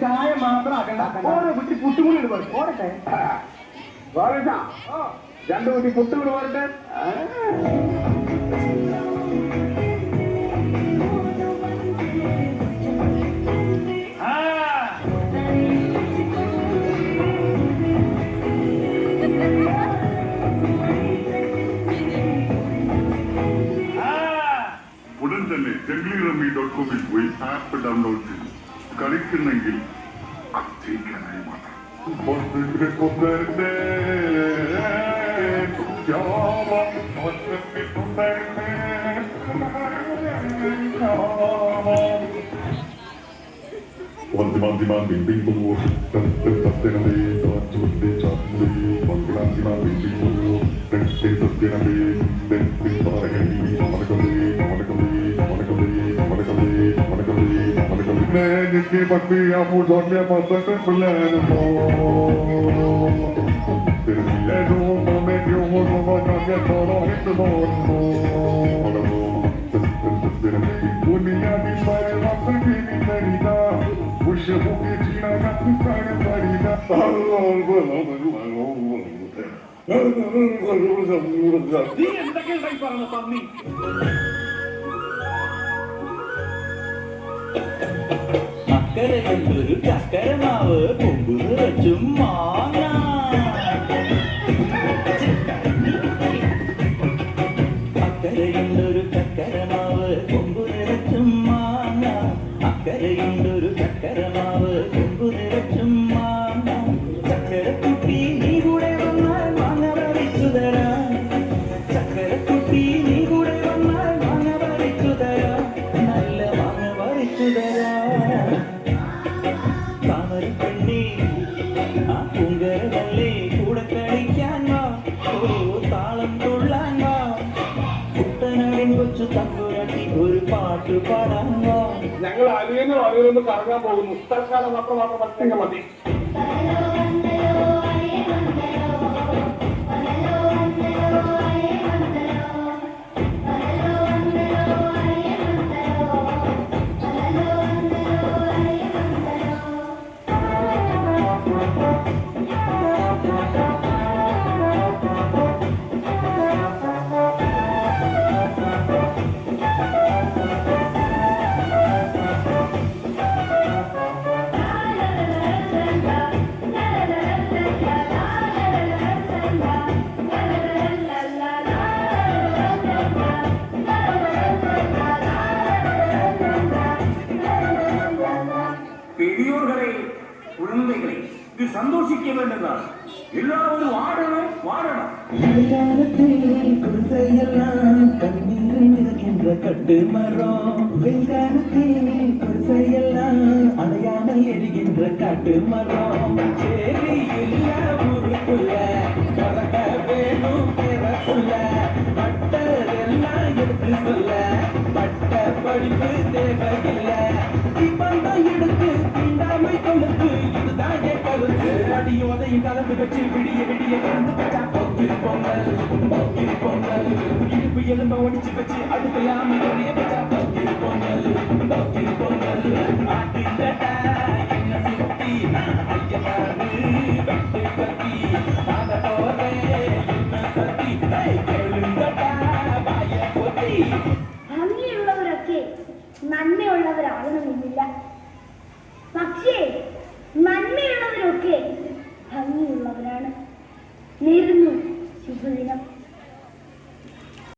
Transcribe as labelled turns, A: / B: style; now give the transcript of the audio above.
A: ചായ മാത്രം കുട്ടി പുട്ടുകൂടി ഓടട്ടെ രണ്ടു കുട്ടി പുട്ടുകൂടി പോരട്ടെ.
B: ഉടൻ തന്നെ junglerummy.com പോയി ആപ്പ് ഡൗൺലോഡ് ചെയ്തു കളിക്കുന്നെങ്കിൽ അത്യാനായി മാത്രം. Que batia por onde a massa templando. É no momento eu vou no momento eu tô rindo no. Unia de para lá para que me terina. Puxa o que tira na cara parida. Dia എന്തൊക്കെ ഉണ്ടായി പറഞ്ഞ പന്നി.
C: അക്കരയൊരു ചക്കരമാവ് കൊമ്പ് നിറച്ചും മാങ്ങ. അക്കരയുണ്ടൊരു ചക്കരമാവ് കൊമ്പ് നിറച്ചും മാങ്ങ. അക്കരയുണ്ടൊരു ചക്കരമാവ് കൊമ്പ് നിറച്ചും മാങ്ങ. ചക്കരക്കുട്ടി നീ കൂടെ വന്നാൽ മാങ്ങ പറിച്ചു തരാം. ചക്കരക്കുട്ടി നീ കൂടെ വന്നാൽ മാങ്ങ പറിച്ചു തരാം. നല്ല മാങ്ങ പറിച്ചു തരാം. താമരപ്പെണ്ണി ആ പൂങ്കരവല്ലേ കൂടെ കളിക്കാൻ വാ. ഓ താളം കൊള്ളാൻ വാ. കുട്ടനാടൻ കൊച്ചു തമ്പുരാട്ടി ഒരു പാട്ട് പാടാൻ വാ.
A: ഞങ്ങൾ അലിയൊന്ന് കറങ്ങാൻ പോകുന്നു. തൽക്കാലം മാത്രം മതി. சந்தோஷிக்க வேண்டுதான். எல்லாரும் வாடணும் வாடணும்.
C: கட்டு மரம் வெங்கானத்தில் குடிசையெல்லாம் அடையாமல் எரிகின்ற காட்டு மரம். சேரி இல்ல ஊருக்குள்ள கலக்க வேணும் பிறப்புள்ள. பட்டதெல்லாம் எடுத்து சொல்ல பட்ட படிப்பு தேவையில்லை. இப்பந்தான் எடுத்து தீண்டாமை கொழுத்து இதுதான் கருத்து. அடியோதையும் கலந்து வச்சு விடிய விடிய கலந்து வச்சா பொக்கிரி பொங்கல் பொக்கிரி பொங்கல். இடுப்பு எலும்ப ஒடிச்சு வச்சு அடுக்கலாம ஒடிய வச்சா பொக்கிரி பொங்கல் பொக்கிரி பொங்கல். ஆட்டிட்டா என்ன சுத்தி ஐயனாரு வெட்டு கத்தி ഹൈ